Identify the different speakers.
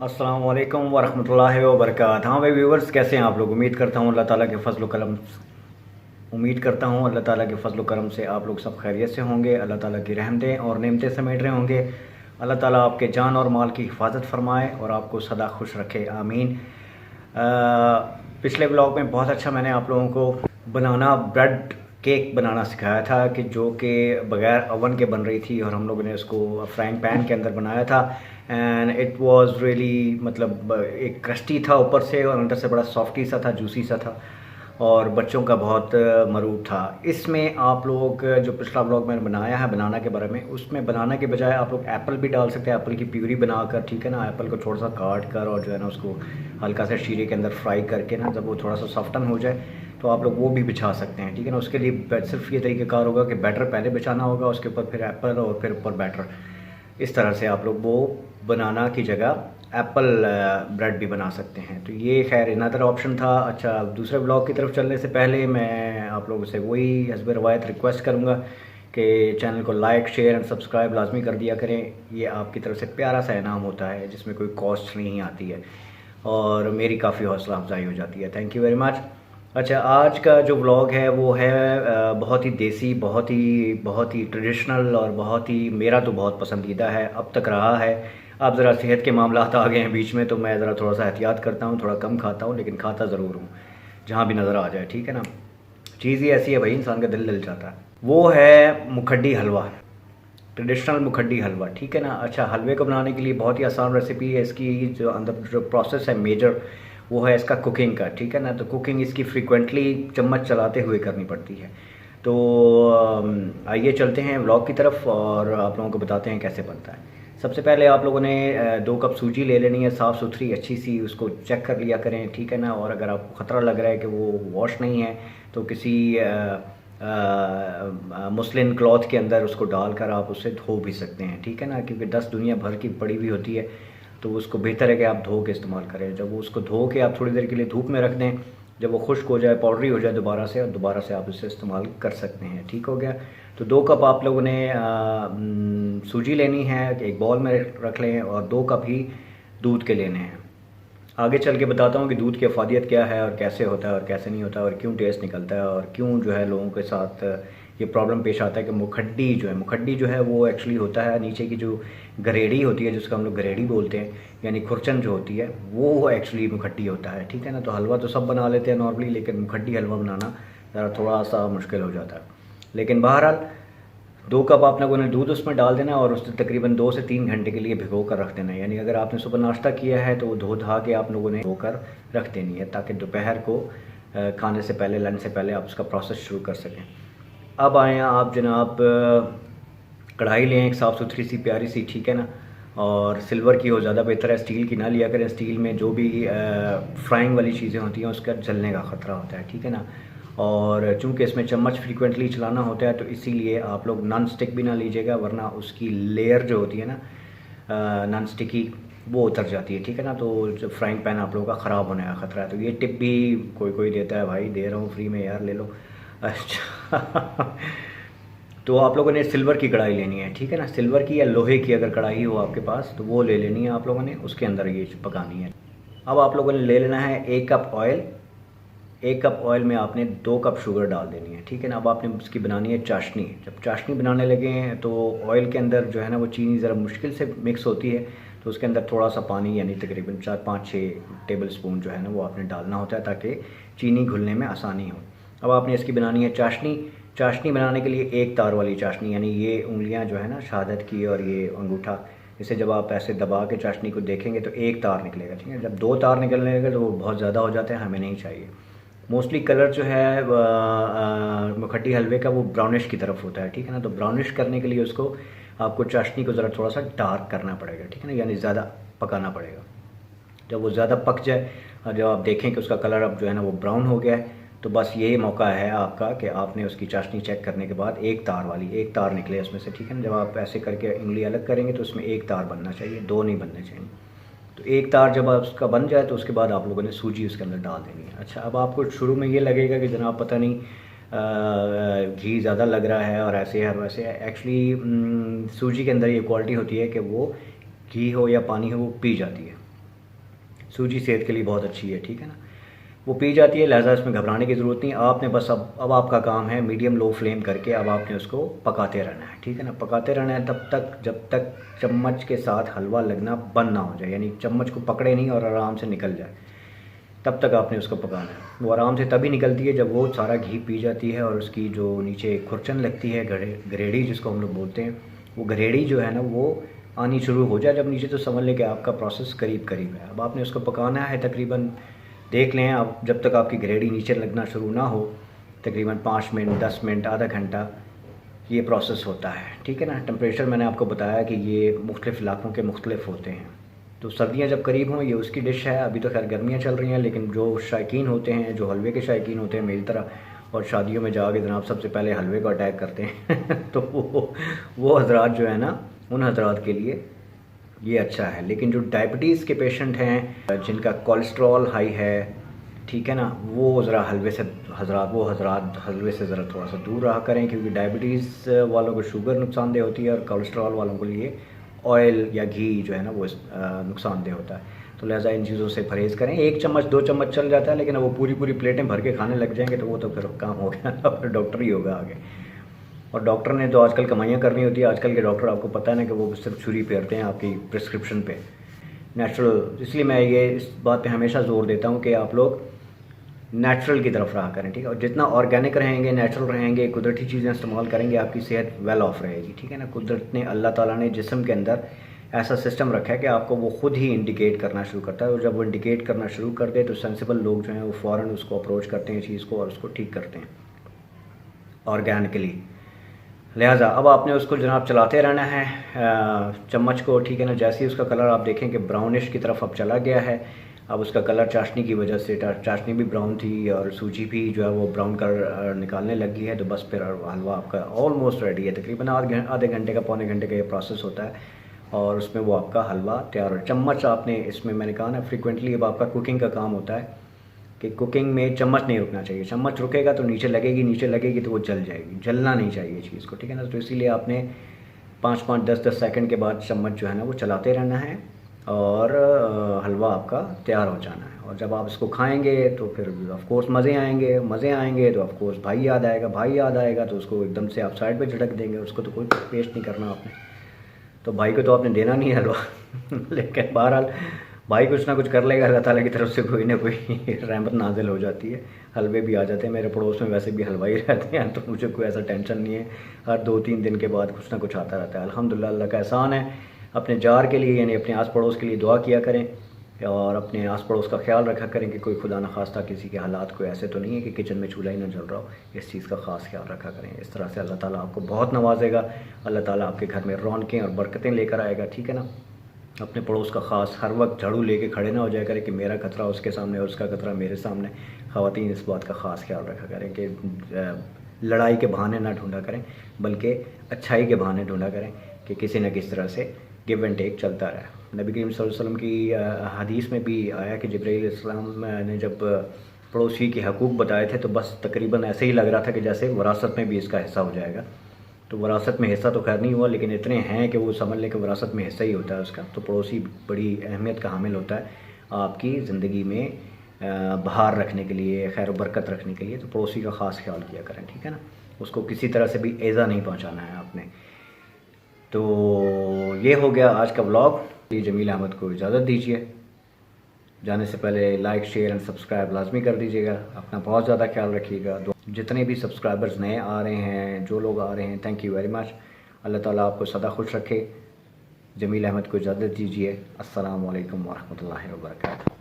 Speaker 1: अस्सलाम वालेकुम वरहमतुल्लाहि वबरकातुहू। हाँ भाई व्यूवर्स, कैसे हैं आप लोग? उम्मीद करता हूँ अल्लाह ताला के फ़ज़ल व करम से आप लोग सब खैरियत से होंगे। अल्लाह ताला की रहमतें और नेमतें समेट रहे होंगे। अल्लाह ताला आपके जान और माल की हिफाजत फरमाए और आपको सदा खुश रखे, आमीन। पिछले ब्लॉग में बहुत अच्छा मैंने आप लोगों को बनाना ब्रेड केक बनाना सिखाया था कि जो कि बग़ैर ओवन के बन रही थी, और हम लोगों ने उसको फ्राइंग पैन के अंदर बनाया था। एंड इट वाज रियली, मतलब एक क्रस्टी था ऊपर से और अंदर से बड़ा सॉफ्टी सा था, जूसी सा था, और बच्चों का बहुत मरूब था। इसमें आप लोग जो पिछला ब्लॉग मैंने बनाया है बनाना के बारे में, उसमें बनाना के बजाय आप लोग एप्पल भी डाल सकते हैं, एप्पल की प्यूरी बनाकर, ठीक है ना। एप्पल को थोड़ा सा काट कर और जो है ना उसको हल्का सा शीरे के अंदर फ्राई करके ना, जब वो थोड़ा सा सॉफ्टन हो जाए तो आप लोग वो भी बिछा सकते हैं, ठीक है ना। उसके लिए सिर्फ ये तरीक़ेकार होगा कि बैटर पहले बिछाना होगा, उसके ऊपर फिर एप्पल और फिर ऊपर बैटर। इस तरह से आप लोग वो बनाना की जगह एप्पल ब्रेड भी बना सकते हैं। तो ये खैर अनदर ऑप्शन था। अच्छा, दूसरे ब्लॉग की तरफ चलने से पहले मैं आप लोगों से वही हस्ब रवायत रिक्वेस्ट करूँगा कि चैनल को लाइक, शेयर एंड सब्सक्राइब लाजमी कर दिया करें। ये आपकी तरफ से प्यारा सा इनाम होता है जिसमें कोई कॉस्ट नहीं आती है और मेरी काफ़ी हौसला अफजाई हो जाती है। Thank you very much. अच्छा, आज का जो व्लॉग है वो है बहुत ही देसी, बहुत ही ट्रेडिशनल और बहुत ही, मेरा तो बहुत पसंदीदा है, अब तक रहा है। अब ज़रा सेहत के मामलात आ गए हैं बीच में, तो मैं ज़रा थोड़ा सा एहतियात करता हूँ, थोड़ा कम खाता हूँ, लेकिन खाता ज़रूर हूँ जहाँ भी नज़र आ जाए, ठीक है ना। चीज़ ही ऐसी है भाई, इंसान का दिल जाता है। वो है मुखड्डी हलवा, ट्रेडिशनल मुखड्डी हलवा, ठीक है ना। अच्छा, हलवे को बनाने के लिए बहुत ही आसान रेसिपी है। इसकी जो अंदर जो प्रोसेस है मेजर, वो है इसका कुकिंग का, ठीक है ना। तो कुकिंग इसकी फ्रीक्वेंटली चम्मच चलाते हुए करनी पड़ती है। तो आइए चलते हैं व्लॉग की तरफ और आप लोगों को बताते हैं कैसे बनता है। सबसे पहले आप लोगों ने 2 कप सूजी ले लेनी है, साफ़ सुथरी अच्छी सी, उसको चेक कर लिया करें, ठीक है ना। और अगर आपको ख़तरा लग रहा है कि वो वॉश नहीं है तो किसी मुस्लिन क्लॉथ के अंदर उसको डालकर आप उसे धो भी सकते हैं, ठीक है ना। क्योंकि डस्ट दुनिया भर की पड़ी हुई होती है, तो उसको बेहतर है कि आप धो के इस्तेमाल करें। जब वो उसको धो के आप थोड़ी देर के लिए धूप में रख दें, जब वो खुश्क हो जाए, पाउडरी हो जाए दोबारा से आप इसे इस्तेमाल कर सकते हैं, ठीक हो गया। तो 2 कप आप लोगों ने सूजी लेनी है, एक बॉल में रख लें, और 2 कप ही दूध के लेने हैं। आगे चल के बताता हूँ कि दूध की अफादियत क्या है और कैसे होता है और कैसे नहीं होता और क्यों टेस्ट निकलता है और क्यों जो है लोगों के साथ ये प्रॉब्लम पेश आता है कि मुखड्डी जो है वो एक्चुअली होता है नीचे की जो गरेड़ी होती है, जिसको हम लोग गरेड़ी बोलते हैं, यानी खुरचन जो होती है, वो एक्चुअली मुखड्डी होता है, ठीक है ना। तो हलवा तो सब बना लेते हैं नॉर्मली, लेकिन मुखड्डी हलवा बनाना ज़रा थोड़ा सा मुश्किल हो जाता है। लेकिन बहरहाल 2 कप आप लोगों ने दूध उसमें डाल देना और उसे तकरीबन 2 से 3 घंटे के लिए भिगो कर रख देना है। यानी अगर आपने सुबह नाश्ता किया है तो वो धो धा के आप लोगों ने धो कर रख देनी है, ताकि दोपहर को खाने से पहले, लंच से पहले आप उसका प्रोसेस शुरू कर सकें। अब आए आप जनाब, कढ़ाई लें एक साफ़ सुथरी सी प्यारी सी, ठीक है ना। और सिल्वर की हो ज़्यादा बेहतर है, स्टील की ना लिया करें। स्टील में जो भी फ्राइंग वाली चीज़ें होती हैं उसका जलने का ख़तरा होता है, ठीक है ना। और चूँकि इसमें चम्मच फ्रीक्वेंटली चलाना होता है, तो इसीलिए आप लोग नॉन स्टिक भी ना लीजिएगा, वरना उसकी लेयर जो होती है ना नॉन स्टिकी, वो उतर जाती है, ठीक है ना। तो जो फ्राइंग पैन आप लोगों का ख़राब होने का ख़तरा है। तो ये टिप भी कोई देता है, भाई दे रहा हूँ फ्री में यार, ले लो। अच्छा तो आप लोगों ने सिल्वर की कढ़ाई लेनी है, ठीक है ना। सिल्वर की या लोहे की अगर कढ़ाई हो आपके पास तो वो ले लेनी है आप लोगों ने, उसके अंदर ये पकानी है। अब आप लोगों ने ले लेना है 1 कप ऑयल। 1 कप ऑयल में आपने 2 कप शुगर डाल देनी है, ठीक है ना। अब आपने उसकी बनानी है चाशनी। जब चाशनी बनाने लगे हैं तो ऑयल के अंदर जो है ना वो चीनी ज़रा मुश्किल से मिक्स होती है, तो उसके अंदर थोड़ा सा पानी, यानी तकरीबन 4-5-6 टेबल स्पून जो है ना वो आपने डालना होता है, ताकि चीनी घुलने में आसानी हो। अब आपने इसकी बनानी है चाशनी। चाशनी बनाने के लिए 1 तार वाली चाशनी, यानी ये उंगलियां जो है ना शहादत की और ये अंगूठा, इसे जब आप ऐसे दबा के चाशनी को देखेंगे तो 1 तार निकलेगा, ठीक है। जब 2 तार निकलने लगे तो वो बहुत ज़्यादा हो जाते हैं, हमें नहीं चाहिए। मोस्टली कलर जो है मुखड्डी हलवे का वो ब्राउनिश की तरफ होता है, ठीक है ना। तो ब्राउनिश करने के लिए उसको आपको चाशनी को ज़रा थोड़ा सा डार्क करना पड़ेगा, ठीक है ना, यानी ज़्यादा पकाना पड़ेगा। जब वो ज़्यादा पक जाए और जब आप देखें कि उसका कलर अब जो है ना वो ब्राउन हो गया है, तो बस यही मौका है आपका कि आपने उसकी चाशनी चेक करने के बाद 1 तार निकले उसमें से, ठीक है ना। जब आप ऐसे करके उंगली अलग करेंगे तो उसमें 1 तार बनना चाहिए, 2 नहीं बनने चाहिए। तो 1 तार जब उसका बन जाए तो उसके बाद आप लोगों ने सूजी उसके अंदर डाल देनी है। अच्छा, अब आपको शुरू में ये लगेगा कि जनाब पता नहीं घी ज़्यादा लग रहा है और ऐसे है और वैसे है। एक्चुअली सूजी के अंदर ये क्वालिटी होती है कि वो घी हो या पानी हो वो पी जाती है, सूजी सेहत के लिए बहुत अच्छी है, ठीक है ना। वो पी जाती है, लिहाजा इसमें घबराने की ज़रूरत नहीं। आपने बस अब आपका काम है मीडियम लो फ्लेम करके अब आपने उसको पकाते रहना है, ठीक है ना। पकाते रहना है तब तक जब तक चम्मच के साथ हलवा लगना बंद ना हो जाए, यानी चम्मच को पकड़े नहीं और आराम से निकल जाए, तब तक आपने उसको पकाना है। वो आराम से तभी निकलती है जब वो सारा घी पी जाती है और उसकी जो नीचे खुरचन लगती है, गरेड़ी जिसको हम लोग बोलते हैं, वो गरेड़ी जो है ना वो आनी शुरू हो जाए जब नीचे, तो समझ लें कि आपका प्रोसेस करीब करीब है। अब आपने उसको पकाना है तकरीबन, देख लें आप जब तक आपकी गरेड़ी नीचे लगना शुरू ना हो, तकरीबन 5 मिनट 10 मिनट आधा घंटा ये प्रोसेस होता है, ठीक है ना। टेम्परेचर मैंने आपको बताया कि ये मुख्तलिफ़ इलाकों के मुख्तलिफ होते हैं। तो सर्दियाँ जब करीब हों ये उसकी डिश है। अभी तो खैर गर्मियाँ चल रही हैं, लेकिन जो शौकीन होते हैं, जो हलवे के शौकीन होते हैं मेरी तरह, और शादियों में जाके जनाब सबसे पहले हलवे को अटैक करते हैं तो वो हजरात जो है ना, उन हजरात के लिए ये अच्छा है। लेकिन जो डायबिटीज़ के पेशेंट हैं, जिनका कोलेस्ट्रॉल हाई है, ठीक है ना, वो ज़रा हलवे से हजरात हलवे से ज़रा थोड़ा सा दूर रहा करें, क्योंकि डायबिटीज़ वालों को शुगर नुकसानदेह होती है और कोलेस्ट्रॉल वालों के लिए ऑयल या घी जो है ना वो नुकसानदेह होता है। तो लिहाजा इन चीज़ों से परहेज़ करें। 1 चम्मच 2 चम्मच चल जाता है, लेकिन वो पूरी प्लेटें भर के खाने लग जाएंगे तो वो तो फिर काम हो गया ना, फिर डॉक्टर ही होगा आगे। और डॉक्टर ने तो आजकल कमाइयाँ करनी होती है। आजकल के डॉक्टर आपको पता है ना कि वो सिर्फ छुरी फेरते हैं आपकी प्रिस्क्रिप्शन पे, नेचुरल। इसलिए मैं ये इस बात पे हमेशा ज़ोर देता हूँ कि आप लोग नेचुरल की तरफ रहा करें, ठीक है। और जितना ऑर्गेनिक रहेंगे, नेचुरल रहेंगे, कुदरती चीज़ें इस्तेमाल करेंगे, आपकी सेहत वेल ऑफ रहेगी, ठीक है ना। कुदरत ने, अल्लाह ताला ने जिस्म के अंदर ऐसा सिस्टम रखा है कि आपको वो ख़ुद ही इंडिकेट करना शुरू करता है, और जब वो इंडिकेट करना शुरू कर दे तो सेंसिबल लोग जो हैं वो फ़ौरन उसको अप्रोच करते हैं चीज़ को और उसको ठीक करते हैं ऑर्गेनिकली। लिहाजा अब आपने उसको जनाब चलाते रहना है चम्मच को, ठीक है ना। जैसे ही उसका कलर आप देखें कि ब्राउनिश की तरफ अब चला गया है, अब उसका कलर चाशनी की वजह से, चाशनी भी ब्राउन थी और सूजी भी जो है वो ब्राउन कलर निकालने लग गई है, तो बस फिर हलवा आपका ऑलमोस्ट रेडी है। तकरीबन आधे घंटे का, पौने घंटे का ये प्रोसेस होता है और उसमें वो आपका हलवा तैयार हो। चम्मच आपने इसमें, मैंने कहा ना फ्रिक्वेंटली, अब आपका कुकिंग का काम होता है कि कुकिंग में चम्मच नहीं रुकना चाहिए। चम्मच रुकेगा तो नीचे लगेगी तो वो जल जाएगी, जलना नहीं चाहिए चीज़ को, ठीक है ना। तो इसीलिए आपने 5-5 10-10 सेकंड के बाद चम्मच जो है ना वो चलाते रहना है और हलवा आपका तैयार हो जाना है। और जब आप इसको खाएंगे तो फिर ऑफ कोर्स मज़े आएंगे तो ऑफ कोर्स भाई याद आएगा तो उसको एकदम से आप साइड पे झटक देंगे, उसको तो कोई पेस्ट नहीं करना आपने, तो भाई को तो आपने देना नहीं है हलवा लेकिन बहरहाल भाई कुछ ना कुछ कर लेगा, अल्लाह ताला की तरफ से कोई ना कोई रहमत नाजिल हो जाती है, हलवे भी आ जाते हैं। मेरे पड़ोस में वैसे भी हलवाई रहते हैं, तो मुझे कोई ऐसा टेंशन नहीं है। हर 2-3 दिन के बाद कुछ ना कुछ आता रहता है। अल्हम्दुलिल्लाह, अल्लाह का एहसान है। अपने जार के लिए, यानी अपने आस पड़ोस के लिए दुआ किया करें और अपने आस पड़ोस का ख्याल रखा करें कि कोई खुदा न खास्ता किसी के हालात कोई ऐसे तो नहीं है कि किचन में चूल्हा ही ना जल रहा हो। इस चीज़ का ख़ास ख्याल रखा करें। इस तरह से अल्लाह ताला आपको बहुत नवाजेगा, अल्लाह ताला आपके घर में रौनकें और बरकतें लेकर आएगा, ठीक है ना। अपने पड़ोस का ख़ास हर वक्त झाड़ू लेके खड़े ना हो जाया करें कि मेरा खतरा उसके सामने और उसका खतरा मेरे सामने। ख़वातीन इस बात का ख़ास ख्याल रखा करें कि लड़ाई के बहाने ना ढूंढा करें, बल्कि अच्छाई के बहाने ढूंढा करें कि किसी न किसी तरह से गिव एंड टेक चलता रहे। नबी करीम सल्लल्लाहु अलैहि वसल्लम की हदीस में भी आया कि जिब्राईल अलैहिस्सलाम ने जब पड़ोसी के हकूक़ बताए थे तो बस तकरीबन ऐसे ही लग रहा था कि जैसे विरासत में भी इसका हिस्सा हो जाएगा। तो विरासत में हिस्सा तो खैर नहीं हुआ, लेकिन इतने हैं कि वो समझ लें कि विरासत में हिस्सा ही होता है उसका। तो पड़ोसी बड़ी अहमियत का हामिल होता है आपकी ज़िंदगी में बहार रखने के लिए, खैर बरकत रखने के लिए। तो पड़ोसी का ख़ास ख्याल किया करें, ठीक है ना। उसको किसी तरह से भी एज़ा नहीं पहुँचाना है आपने। तो ये हो गया आज का व्लॉग। जमील अहमद को इजाज़त दीजिए। जाने से पहले लाइक शेयर एंड सब्सक्राइब लाजमी कर दीजिएगा। अपना बहुत ज़्यादा ख्याल रखिएगा। जितने भी सब्सक्राइबर्स नए आ रहे हैं, जो लोग आ रहे हैं, थैंक यू वेरी मच। अल्लाह ताला आपको सदा खुश रखे। जमील अहमद को इजाज़त दीजिए। अस्सलामु अलैकुम वरहमतुल्लाहि वबरकातुहू।